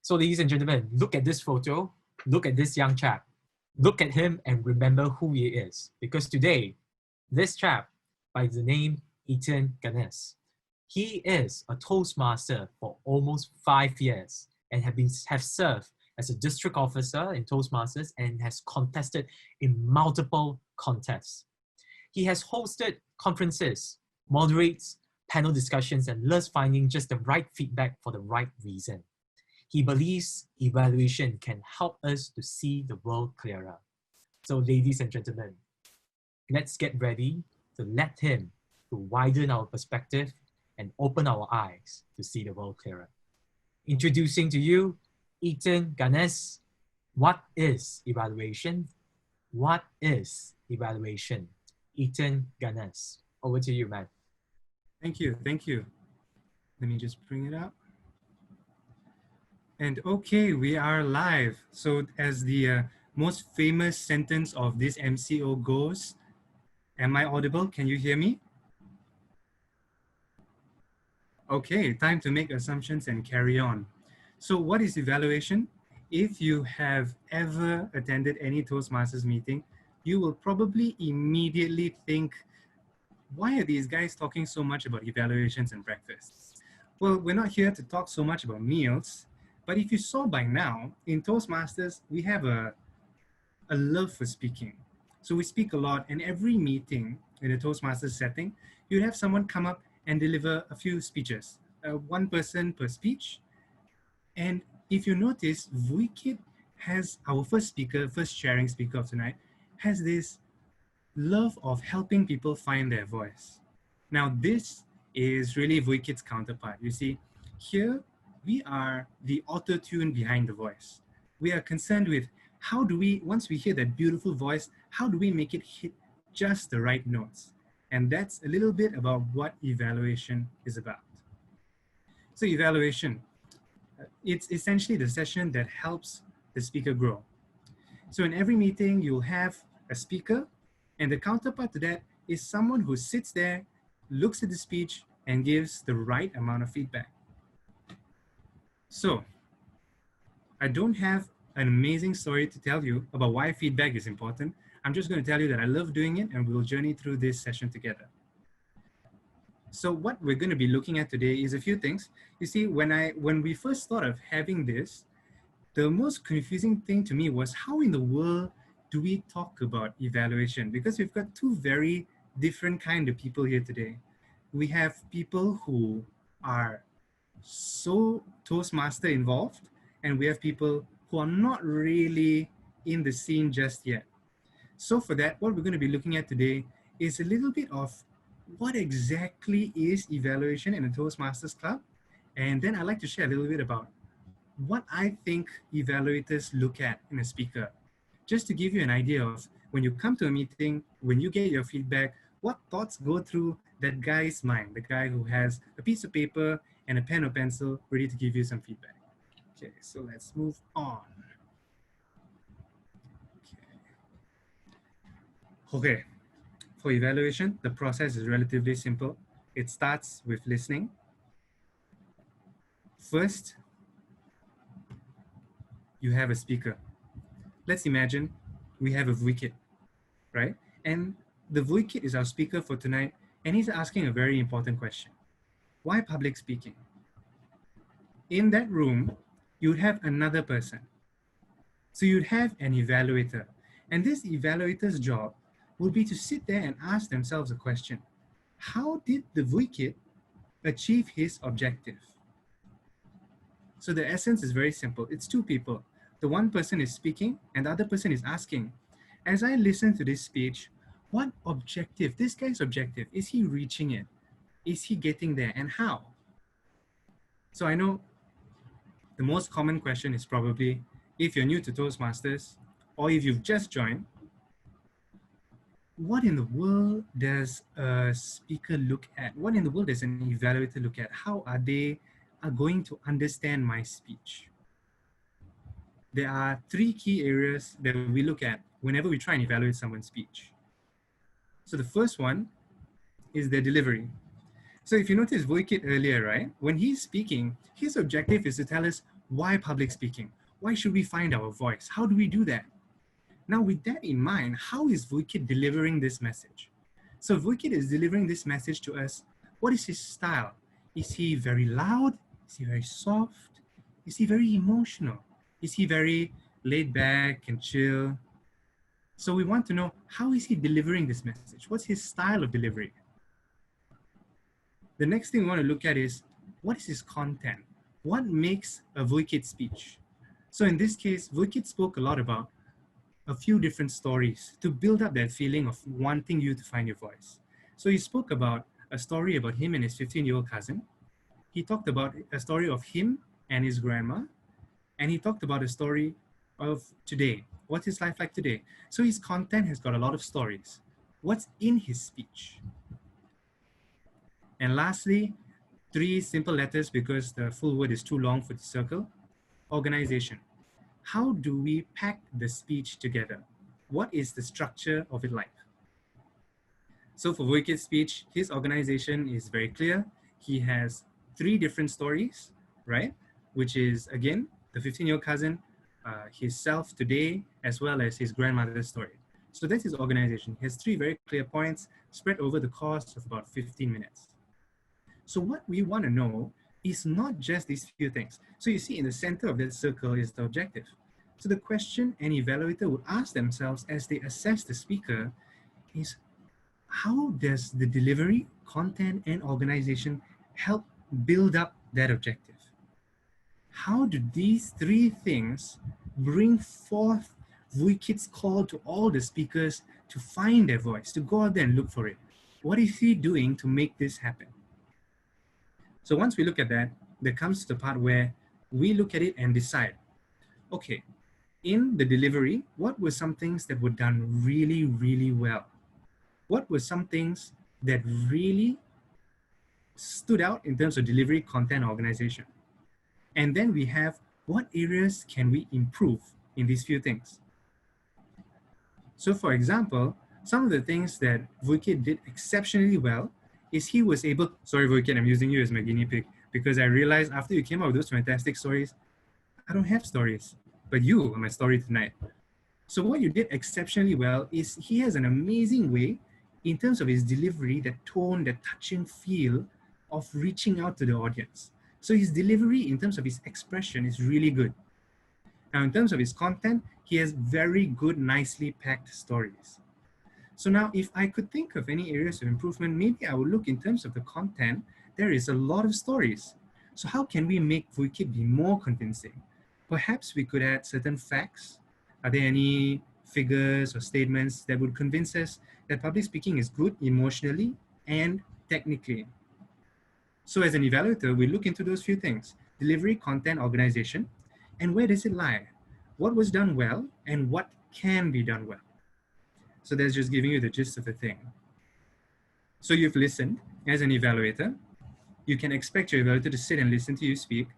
So ladies and gentlemen, look at this photo, look at this young chap, look at him and remember who he is. Because today, this chap by the name Ganes, he is a Toastmaster for almost 5 years and have served as a district officer in Toastmasters and has contested in multiple contests. He has hosted conferences, moderates panel discussions, and loves finding just the right feedback for the right reason. He believes evaluation can help us to see the world clearer. So ladies and gentlemen, let's get ready to let him to widen our perspective and open our eyes to see the world clearer. Introducing to you, Ganes. What is evaluation? What is evaluation? Ganes. Over to you, man. Thank you, thank you. Let me just bring it up. And okay, we are live. So as the most famous sentence of this MCO goes, am I audible? Can you hear me? Okay, time to make assumptions and carry on. So what is evaluation? If you have ever attended any Toastmasters meeting, you will probably immediately think, why are these guys talking so much about evaluations and breakfast? Well, we're not here to talk so much about meals, but if you saw by now, in Toastmasters, we have a love for speaking. So we speak a lot, and every meeting in a Toastmasters setting, you'd have someone come up and deliver a few speeches, one person per speech. And if you notice, Vuikit has, our first sharing speaker of tonight, has this love of helping people find their voice. Now, this is really Vuikit's counterpart. You see, here we are the auto-tune behind the voice. We are concerned with how do we, once we hear that beautiful voice, how do we make it hit just the right notes? And that's a little bit about what evaluation is about. So evaluation, it's essentially the session that helps the speaker grow. So in every meeting, you'll have a speaker, and the counterpart to that is someone who sits there, looks at the speech, and gives the right amount of feedback. So I don't have an amazing story to tell you about why feedback is important. I'm just going to tell you that I love doing it, and we'll journey through this session together. So what we're going to be looking at today is a few things. You see, when we first thought of having this, the most confusing thing to me was how in the world do we talk about evaluation? Because we've got two very different kind of people here today. We have people who are so Toastmaster involved, and we have people who are not really in the scene just yet. So for that, what we're going to be looking at today is a little bit of what exactly is evaluation in a Toastmasters Club. And then I'd like to share a little bit about what I think evaluators look at in a speaker. Just to give you an idea of when you come to a meeting, when you get your feedback, what thoughts go through that guy's mind, the guy who has a piece of paper and a pen or pencil ready to give you some feedback. Okay, so let's move on. Okay, for evaluation, the process is relatively simple. It starts with listening. First, you have a speaker. Let's imagine we have a Vuikit, right? And the Vuikit is our speaker for tonight, and he's asking a very important question. Why public speaking? In that room, you'd have another person. So you'd have an evaluator. And this evaluator's job would be to sit there and ask themselves a question. How did the Vuikit achieve his objective? So the essence is very simple. It's two people. The one person is speaking and the other person is asking, as I listen to this speech, what objective, this guy's objective, is he reaching it? Is he getting there, and how? So I know the most common question is probably, if you're new to Toastmasters, or if you've just joined, what in the world does a speaker look at? What in the world does an evaluator look at? How are they going to understand my speech? There are three key areas that we look at whenever we try and evaluate someone's speech. So the first one is their delivery. So if you notice Vuikit earlier, right? When he's speaking, his objective is to tell us Why public speaking? Why should we find our voice? How do we do that? Now, with that in mind, how is Vuikit delivering this message? So Vuikit is delivering this message to us. What is his style? Is he very loud? Is he very soft? Is he very emotional? Is he very laid back and chill? So we want to know, how is he delivering this message? What's his style of delivery? The next thing we want to look at is, what is his content? What makes a Vuikit speech? So in this case, Vuikit spoke a lot about a few different stories to build up that feeling of wanting you to find your voice. So he spoke about a story about him and his 15-year-old cousin. He talked about a story of him and his grandma. And he talked about a story of today. What's his life like today? So his content has got a lot of stories. What's in his speech? And lastly, 3 simple letters because the full word is too long for the circle. Organization. How do we pack the speech together? What is the structure of it like? So for Vuikit's speech, his organization is very clear. He has 3 different stories, right? Which is, again, the 15-year-old cousin, his self today, as well as his grandmother's story. So that's his organization. He has 3 very clear points spread over the course of about 15 minutes. So what we want to know is not just these few things. So you see in the center of that circle is the objective. So the question an evaluator would ask themselves as they assess the speaker is, how does the delivery, content, and organization help build up that objective? How do these 3 things bring forth Vuikit's call to all the speakers to find their voice, to go out there and look for it? What is he doing to make this happen? So once we look at that, there comes the part where we look at it and decide, okay, in the delivery, what were some things that were done really, really well? What were some things that really stood out in terms of delivery, content, organization? And then we have, what areas can we improve in these few things? So for example, some of the things that Vuikit did exceptionally well is he was able, sorry Vuikit, I'm using you as my guinea pig, because I realized after you came up with those fantastic stories, I don't have stories, but you are my story tonight. So what you did exceptionally well is he has an amazing way in terms of his delivery, that tone, that touching feel of reaching out to the audience. So his delivery in terms of his expression is really good. Now in terms of his content, he has very good, nicely packed stories. So now if I could think of any areas of improvement, maybe I would look in terms of the content. There is a lot of stories. So how can we make Vuikit be more convincing? Perhaps we could add certain facts. Are there any figures or statements that would convince us that public speaking is good emotionally and technically? So as an evaluator, we look into those few things: delivery, content, organization, and where does it lie? What was done well and what can be done well? So that's just giving you the gist of the thing. So you've listened as an evaluator. You can expect your evaluator to sit and listen to you speak.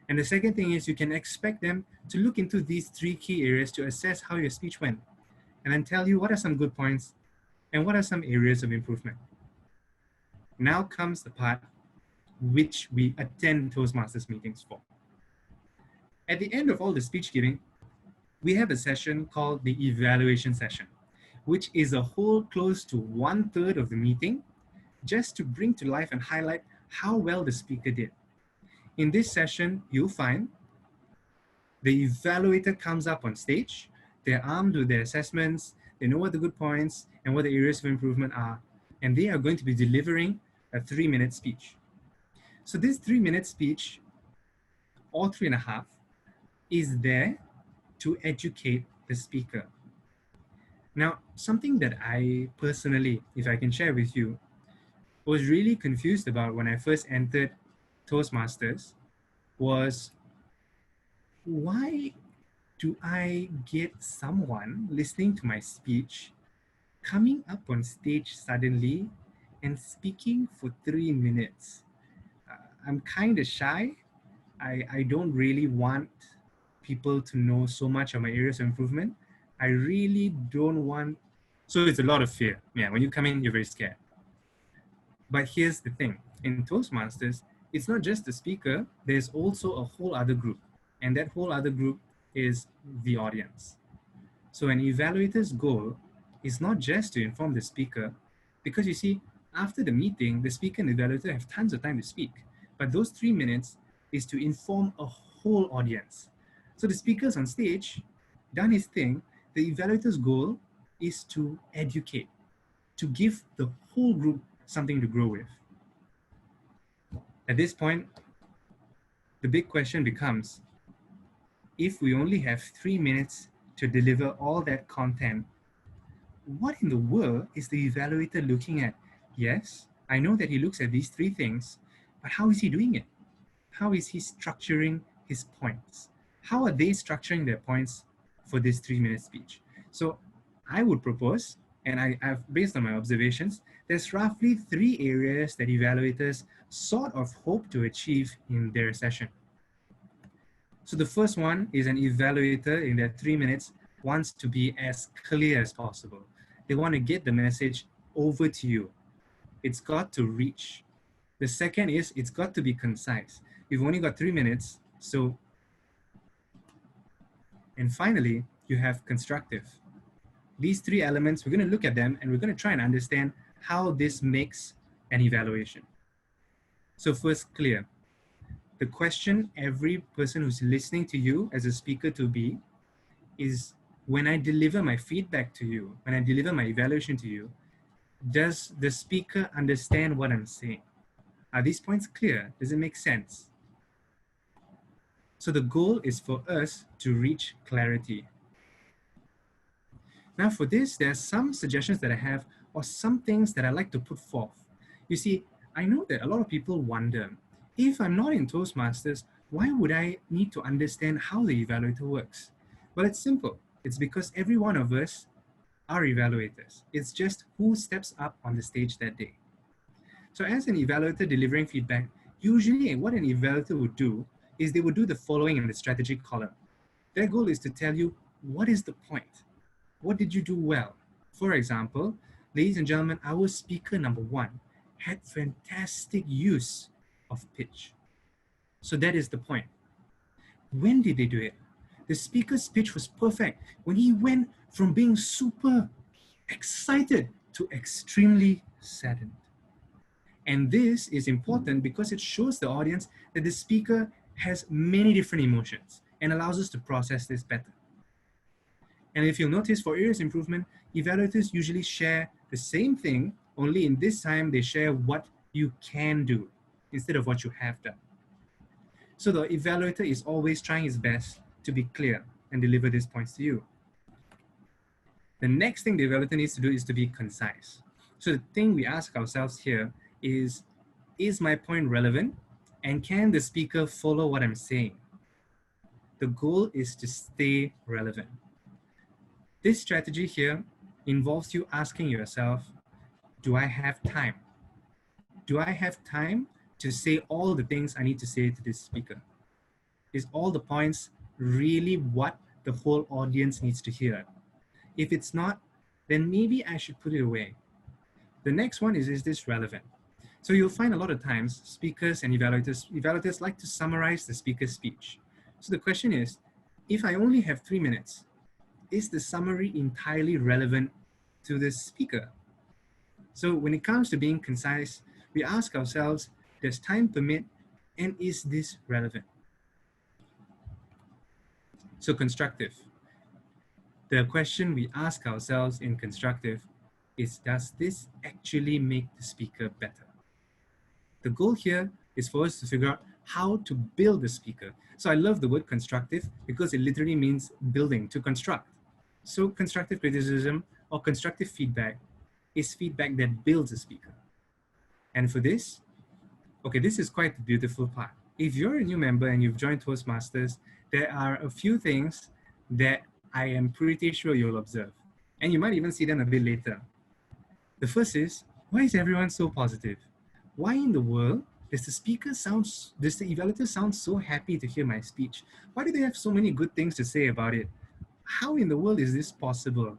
And the second thing is you can expect them to look into these 3 key areas to assess how your speech went, and then tell you what are some good points and what are some areas of improvement. Now comes the part which we attend Toastmasters meetings for. At the end of all the speech giving, we have a session called the evaluation session, which is a whole close to 1/3 of the meeting, just to bring to life and highlight how well the speaker did. In this session, you'll find the evaluator comes up on stage, they're armed with their assessments, they know what the good points and what the areas of improvement are, and they are going to be delivering a 3-minute speech. So this 3-minute speech, or 3.5, is there to educate the speaker. Now, something that I personally, if I can share with you, was really confused about when I first entered Toastmasters was, why do I get someone listening to my speech coming up on stage suddenly and speaking for 3 minutes? I'm kind of shy. I don't really want people to know so much of my areas of improvement. I really don't want, so it's a lot of fear. Yeah, when you come in, you're very scared. But here's the thing, in Toastmasters, it's not just the speaker, there's also a whole other group. and that whole other group is the audience. So an evaluator's goal is not just to inform the speaker, because you see, after the meeting, the speaker and the evaluator have tons of time to speak, but those 3 minutes is to inform a whole audience. So the speaker's on stage, done his thing, the evaluator's goal is to educate, to give the whole group something to grow with. At this point, the big question becomes, if we only have 3 minutes to deliver all that content, what in the world is the evaluator looking at? Yes, I know that he looks at these 3 things, but how is he doing it? How is he structuring his points? How are they structuring their points for this 3-minute speech? So I would propose, and I've based on my observations, there's roughly 3 areas that evaluators sort of hope to achieve in their session. So the first one is an evaluator in their 3 minutes wants to be as clear as possible. They want to get the message over to you. It's got to reach. The second is it's got to be concise. You've only got 3 minutes, so. And finally, you have constructive. These 3 elements, we're going to look at them and we're going to try and understand how this makes an evaluation. So first, clear. The question every person who's listening to you as a speaker to be is, when I deliver my feedback to you, when I deliver my evaluation to you, does the speaker understand what I'm saying? Are these points clear? Does it make sense? So the goal is for us to reach clarity. Now for this, there are some suggestions that I have, or some things that I like to put forth. You see, I know that a lot of people wonder, if I'm not in Toastmasters, why would I need to understand how the evaluator works? Well, it's simple. It's because every one of us are evaluators. It's just who steps up on the stage that day. So as an evaluator delivering feedback, usually what an evaluator would do is they would do the following in the strategy column. Their goal is to tell you, what is the point? What did you do well? For example, ladies and gentlemen, our speaker number 1 had fantastic use of pitch. So that is the point. When did they do it? The speaker's pitch was perfect when he went from being super excited to extremely saddened. And this is important because it shows the audience that the speaker has many different emotions and allows us to process this better. And if you'll notice, for areas of improvement, evaluators usually share the same thing, only in this time they share what you can do instead of what you have done. So the evaluator is always trying his best to be clear and deliver these points to you. The next thing the evaluator needs to do is to be concise. So the thing we ask ourselves here is my point relevant? And can the speaker follow what I'm saying? The goal is to stay relevant. This strategy here involves you asking yourself, do I have time? Do I have time to say all the things I need to say to this speaker? Is all the points really what the whole audience needs to hear? If it's not, then maybe I should put it away. The next one is this relevant? So you'll find a lot of times speakers and evaluators like to summarize the speaker's speech. So the question is, if I only have 3 minutes, is the summary entirely relevant to the speaker? So when it comes to being concise, we ask ourselves, does time permit, and is this relevant? So constructive. The question we ask ourselves in constructive is, does this actually make the speaker better? The goal here is for us to figure out how to build the speaker. So I love the word constructive because it literally means building, to construct. So constructive criticism or constructive feedback is feedback that builds a speaker. And for this, okay, this is quite the beautiful part. If you're a new member and you've joined Toastmasters, there are a few things that I am pretty sure you'll observe. And you might even see them a bit later. The first is, why is everyone so positive? Why in the world does the evaluator sound so happy to hear my speech? Why do they have so many good things to say about it? How in the world is this possible?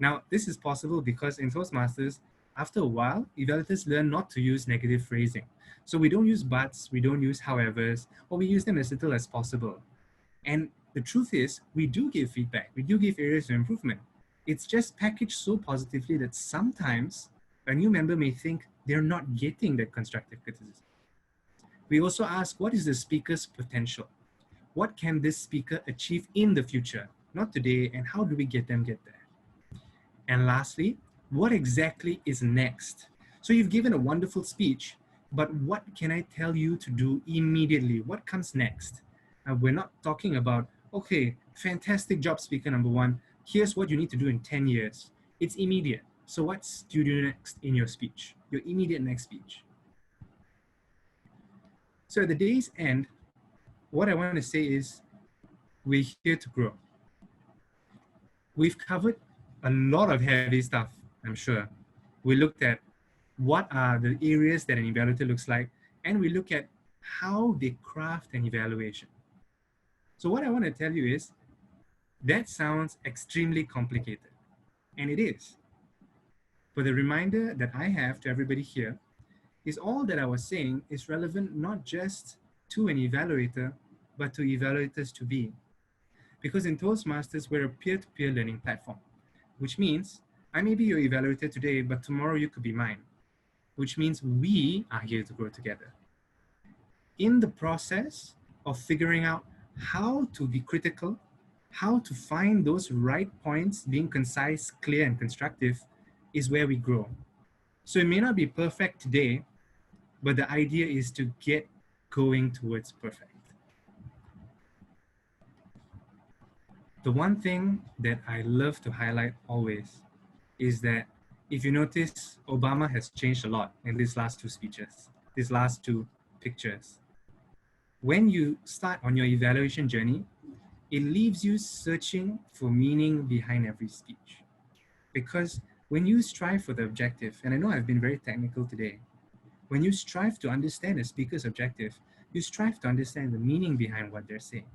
Now, this is possible because in Toastmasters, after a while, evaluators learn not to use negative phrasing. So we don't use buts, we don't use howevers, or we use them as little as possible. And the truth is, we do give feedback, we do give areas of improvement. It's just packaged so positively that sometimes a new member may think they're not getting that constructive criticism. We also ask, what is the speaker's potential? What can this speaker achieve in the future? Not today, and how do we get there? And lastly, what exactly is next? So you've given a wonderful speech, but what can I tell you to do immediately? What comes next? We're not talking about, okay, fantastic job, speaker number one. Here's what you need to do in 10 years. It's immediate. So what's do you do next in your speech? Your immediate next speech. So at the day's end, what I want to say is we're here to grow. We've covered a lot of heavy stuff, I'm sure. We looked at what are the areas that an evaluator looks like, and we look at how they craft an evaluation. So what I want to tell you is that sounds extremely complicated, and it is. But the reminder that I have to everybody here is all that I was saying is relevant not just to an evaluator, but to evaluators to be. Because in Toastmasters, we're a peer-to-peer learning platform, which means I may be your evaluator today, but tomorrow you could be mine, which means we are here to grow together. In the process of figuring out how to be critical, how to find those right points, being concise, clear, and constructive, is where we grow. So it may not be perfect today, but the idea is to get going towards perfect. The one thing that I love to highlight always is that if you notice, Obama has changed a lot in these last two speeches, these last two pictures. When you start on your evaluation journey, it leaves you searching for meaning behind every speech. Because when you strive for the objective, and I know I've been very technical today, when you strive to understand a speaker's objective, you strive to understand the meaning behind what they're saying.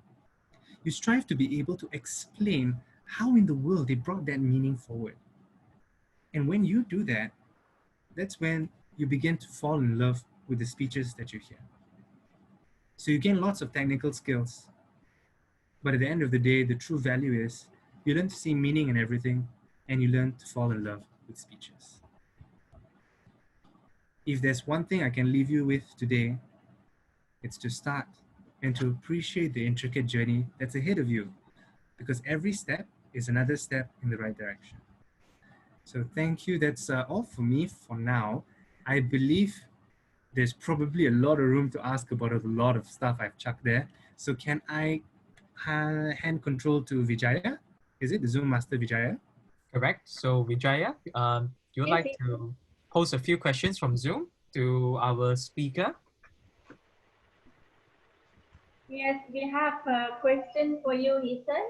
You strive to be able to explain how in the world they brought that meaning forward. And when you do that, that's when you begin to fall in love with the speeches that you hear. So you gain lots of technical skills, but at the end of the day, the true value is you learn to see meaning in everything, and you learn to fall in love with speeches. If there's one thing I can leave you with today, it's to start and to appreciate the intricate journey that's ahead of you, because every step is another step in the right direction. So thank you. That's all for me for now. I believe there's probably a lot of room to ask about a lot of stuff I've chucked there. So can I hand control to Vijaya? Is it the Zoom Master Vijaya? Correct. So Vijaya, you would like to pose a few questions from Zoom to our speaker? Yes, we have a question for you, Ethan,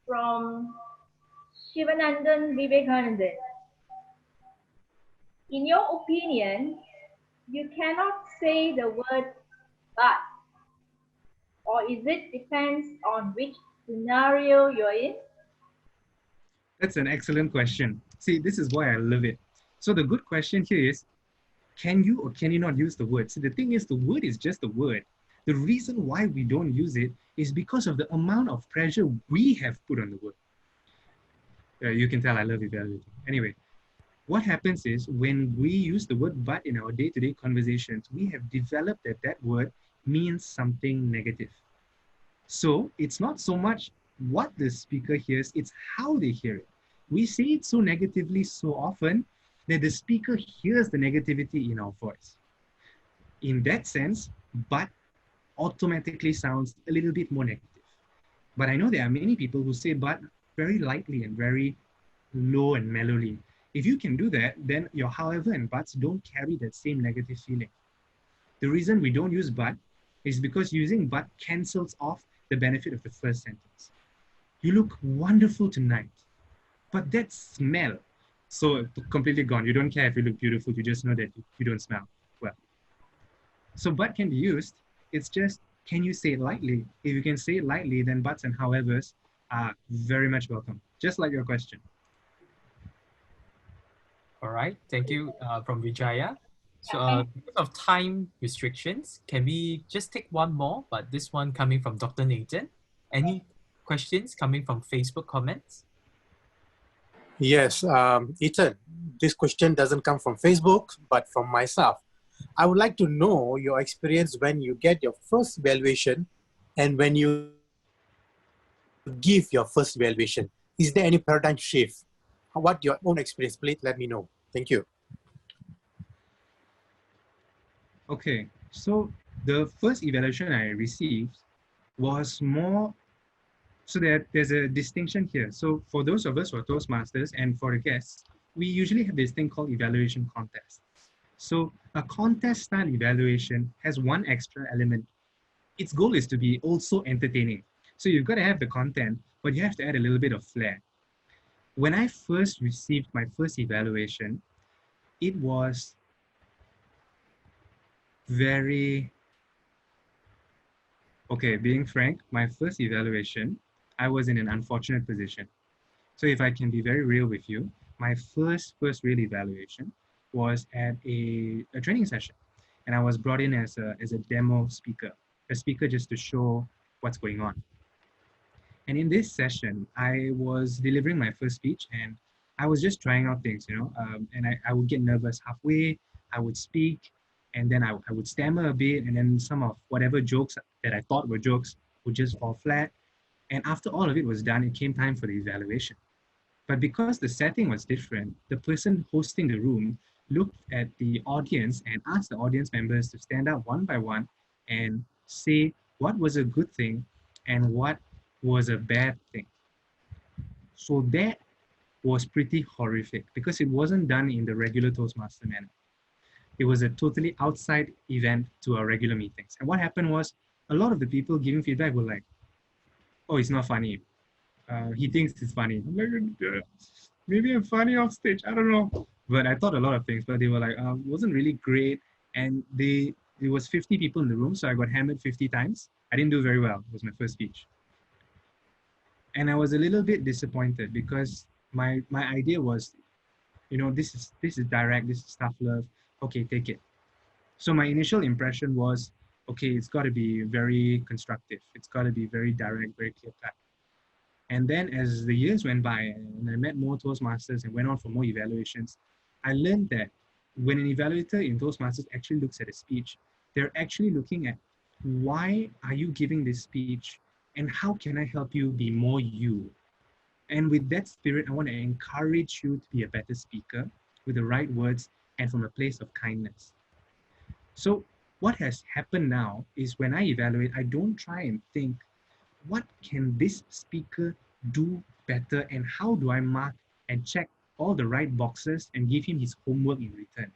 from Shivanandan Vivekanandan. In your opinion, you cannot say the word but, or is it depends on which scenario you're in? That's an excellent question. See, this is why I love it. So the good question here is, can you or can you not use the word? See, the thing is, the word is just a word. The reason why we don't use it is because of the amount of pressure we have put on the word. You can tell I love evaluating. Anyway, what happens is when we use the word but in our day-to-day conversations, we have developed that that word means something negative. So it's not so much what the speaker hears, it's how they hear it. We say it so negatively so often that the speaker hears the negativity in our voice. In that sense, but automatically sounds a little bit more negative. But I know there are many people who say but very lightly and very low and mellowly. If you can do that, then your however and buts don't carry that same negative feeling. The reason we don't use but is because using but cancels off the benefit of the first sentence. You look wonderful tonight, but that smell, so completely gone. You don't care if you look beautiful, you just know that you don't smell well. So but can be used, it's just, can you say it lightly? If you can say it lightly, then buts and howevers are very much welcome, just like your question. All right, thank you from Vijaya. So because of time restrictions, can we just take one more, but this one coming from Dr. Nathan? Any questions coming from Facebook comments? Yes, Ethan, this question doesn't come from Facebook, but from myself. I would like to know your experience when you get your first evaluation and when you give your first evaluation. Is there any paradigm shift? What your own experience? Please let me know. Thank you. Okay, so the first evaluation I received was more, so that there's a distinction here. So for those of us who are Toastmasters and for the guests, we usually have this thing called evaluation contests. So a contest style evaluation has one extra element. Its goal is to be also entertaining. So you've got to have the content, but you have to add a little bit of flair. When I first received my first evaluation, it was very, okay, being frank, my first evaluation, I was in an unfortunate position. So if I can be very real with you, my first real evaluation was at a training session. And I was brought in as a demo speaker, a speaker just to show what's going on. And in this session, I was delivering my first speech and I was just trying out things, and I would get nervous halfway, I would speak, and then I would stammer a bit, and then some of whatever jokes that I thought were jokes would just fall flat. And after all of it was done, it came time for the evaluation. But because the setting was different, the person hosting the room looked at the audience and asked the audience members to stand up one by one and say what was a good thing and what was a bad thing. So that was pretty horrific because it wasn't done in the regular Toastmaster manner. It was a totally outside event to our regular meetings. And what happened was a lot of the people giving feedback were like, oh, it's not funny. He thinks it's funny. I'm like, maybe I'm funny off stage. I don't know. But I thought a lot of things, but they were like, it wasn't really great. And it was 50 people in the room. So I got hammered 50 times. I didn't do very well. It was my first speech. And I was a little bit disappointed because my idea was, this is direct, this is tough love. Okay, take it. So my initial impression was, okay, it's got to be very constructive. It's got to be very direct, very clear cut. And then as the years went by and I met more Toastmasters and went on for more evaluations, I learned that when an evaluator in Toastmasters actually looks at a speech, they're actually looking at why are you giving this speech and how can I help you be more you? And with that spirit, I want to encourage you to be a better speaker with the right words and from a place of kindness. So what has happened now is when I evaluate, I don't try and think, what can this speaker do better and how do I mark and check all the right boxes and give him his homework in return?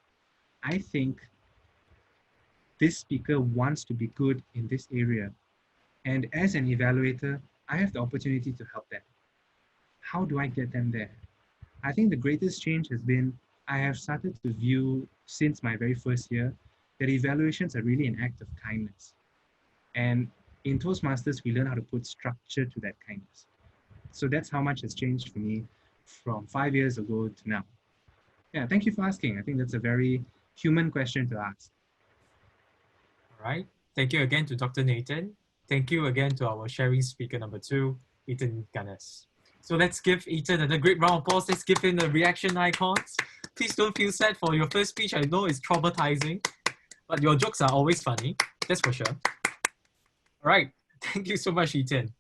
I think this speaker wants to be good in this area. And as an evaluator, I have the opportunity to help them. How do I get them there? I think the greatest change has been I have started to view since my very first year that evaluations are really an act of kindness. And in Toastmasters, we learn how to put structure to that kindness. So that's how much has changed for me from 5 years ago to now. Yeah, thank you for asking. I think that's a very human question to ask. All right. Thank you again to Dr. Nathan. Thank you again to our sharing speaker number 2, Ethan Ganes. So let's give Ethan a great round of applause. Let's give him the reaction icons. Please don't feel sad for your first speech. I know it's traumatizing, but your jokes are always funny. That's for sure. All right. Thank you so much, Ethan.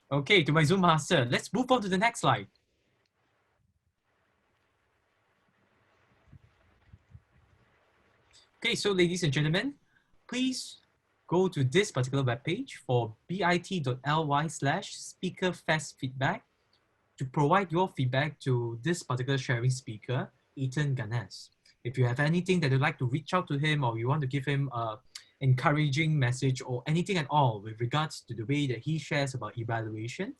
Okay, to my Zoom master, let's move on to the next slide. Okay, so ladies and gentlemen, please go to this particular webpage for bit.ly/speakerfestfeedback to provide your feedback to this particular sharing speaker, Ethan Ganes. If you have anything that you'd like to reach out to him or you want to give him an encouraging message or anything at all with regards to the way that he shares about evaluation,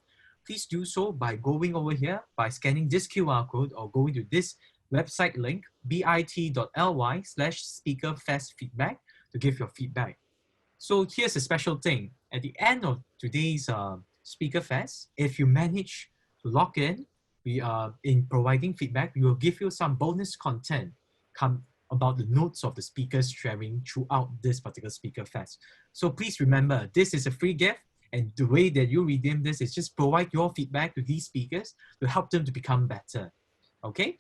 please do so by going over here, by scanning this QR code or going to this website link, bit.ly/speakerfestfeedback to give your feedback. So here's a special thing. At the end of today's Speaker Fest, if you manage to log in, we are in providing feedback, we will give you some bonus content about the notes of the speakers sharing throughout this particular Speaker Fest. So please remember, this is a free gift And the way that you redeem this is just provide your feedback to these speakers to help them to become better. Okay?